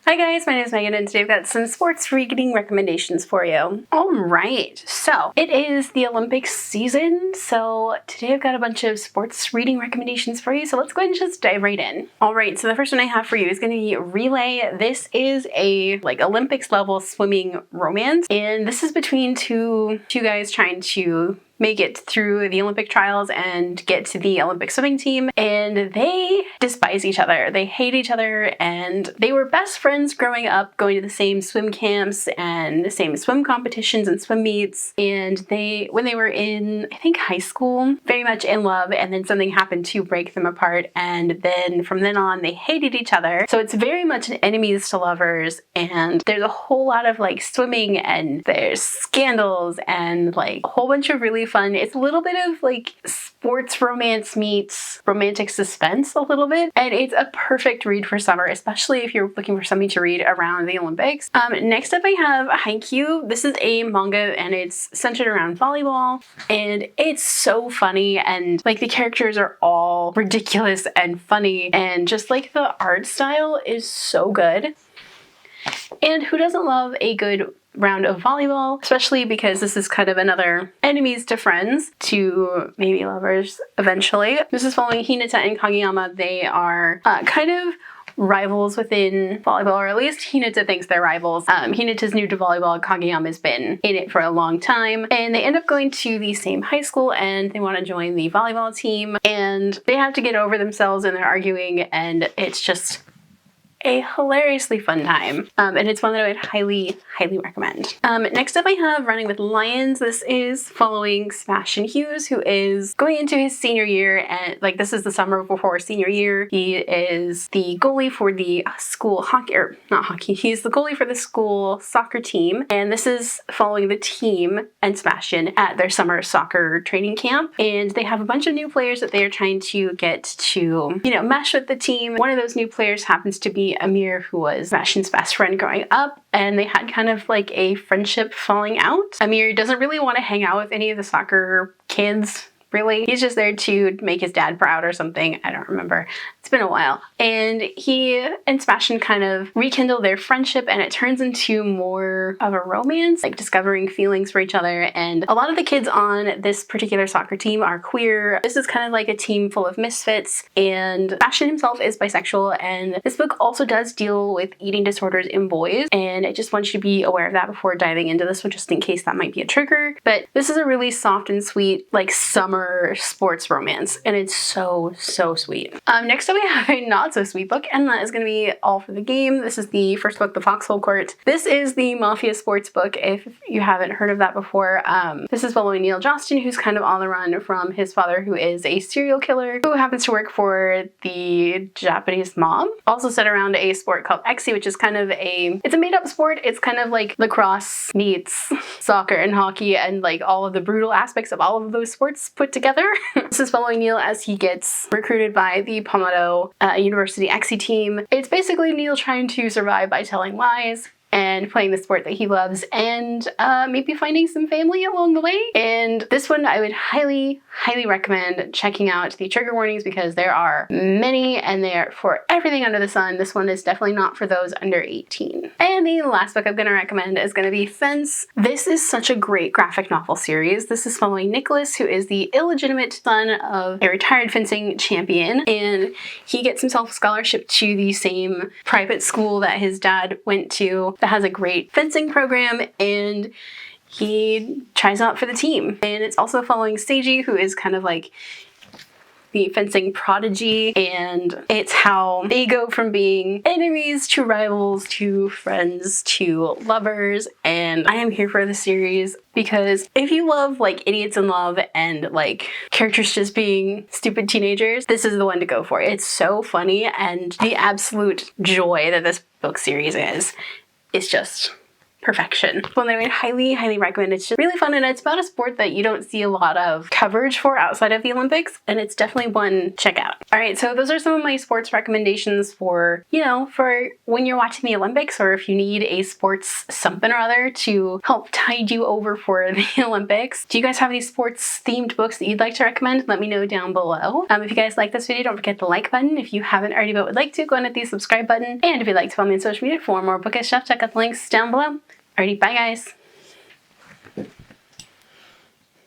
Hi guys, my name is Megan and today I've got some sports reading recommendations for you. Alright, so it is the Olympics season, so today I've got a bunch of sports reading recommendations for you, so let's go ahead and just dive right in. Alright, so the first one I have for you is going to be Relay. This is a Olympics level swimming romance, and this is between two guys trying to make it through the Olympic trials and get to the Olympic swimming team, and they despise each other. They hate each other, and they were best friends growing up, going to the same swim camps and the same swim competitions and swim meets, and when they were in, I think, high school, very much in love, and then something happened to break them apart, and then from then on they hated each other. So it's very much an enemies to lovers, and there's a whole lot of swimming, and there's scandals and a whole bunch of really fun. It's a little bit of sports romance meets romantic suspense a little bit, and it's a perfect read for summer, especially if you're looking for something to read around the Olympics. Next up I have Haikyuu. This is a manga and it's centered around volleyball, and it's so funny, and the characters are all ridiculous and funny, and just the art style is so good. And who doesn't love a good round of volleyball, especially because this is kind of another enemies to friends to maybe lovers eventually. This is following Hinata and Kageyama. They are kind of rivals within volleyball, or at least Hinata thinks they're rivals. Hinata's new to volleyball, Kageyama's been in it for a long time, and they end up going to the same high school and they want to join the volleyball team, and they have to get over themselves and they're arguing, and it's just a hilariously fun time, and it's one that I would highly recommend. Next up I have Running with Lions. This is following Sebastian Hughes, who is going into his senior year, and this is the summer before senior year. He is the goalie for the school hockey, or not hockey, he's the goalie for the school soccer team, and this is following the team and Sebastian at their summer soccer training camp, and they have a bunch of new players that they are trying to get to, mesh with the team. One of those new players happens to be Amir, who was Sebastian's best friend growing up, and they had kind of a friendship falling out. Amir doesn't really want to hang out with any of the soccer kids, really. He's just there to make his dad proud or something. I don't remember. It's been a while. And he and Sebastian kind of rekindle their friendship, and it turns into more of a romance, discovering feelings for each other. And a lot of the kids on this particular soccer team are queer. This is kind of a team full of misfits, and Sebastian himself is bisexual, and this book also does deal with eating disorders in boys, and I just want you to be aware of that before diving into this one, just in case that might be a trigger. But this is a really soft and sweet, summer sports romance, and it's so sweet. Next up we have a not so sweet book, and that is going to be All for the Game. This is the first book, The Foxhole Court. This is the Mafia sports book, if you haven't heard of that before. This is following Neil Johnston, who's kind of on the run from his father, who is a serial killer who happens to work for the Japanese mob. Also set around a sport called Exi, which is kind of it's a made-up sport. It's kind of like lacrosse meets soccer and hockey, and all of the brutal aspects of all of those sports put together. This is following Neil as he gets recruited by the Pomado University Exi team. It's basically Neil trying to survive by telling lies and playing the sport that he loves, and maybe finding some family along the way. And this one I would highly recommend checking out the trigger warnings, because there are many, and they're for everything under the sun. This one is definitely not for those under 18. And the last book I'm going to recommend is going to be Fence. This is such a great graphic novel series. This is following Nicholas, who is the illegitimate son of a retired fencing champion, and he gets himself a scholarship to the same private school that his dad went to that has a great fencing program, and he tries out for the team. And it's also following Seiji, who is kind of the fencing prodigy, and it's how they go from being enemies to rivals to friends to lovers. And I am here for the series, because if you love idiots in love and characters just being stupid teenagers, this is the one to go for. It's so funny, and the absolute joy that this book series is just perfection. One that I would highly, highly recommend. It's just really fun, and it's about a sport that you don't see a lot of coverage for outside of the Olympics, and it's definitely one to check out. All right, so those are some of my sports recommendations for, for when you're watching the Olympics, or if you need a sports something or other to help tide you over for the Olympics. Do you guys have any sports themed books that you'd like to recommend? Let me know down below. If you guys like this video, don't forget the like button. If you haven't already but would like to, go and hit the subscribe button. And if you'd like to follow me on social media for more bookish stuff, check out the links down below. Alrighty, bye guys.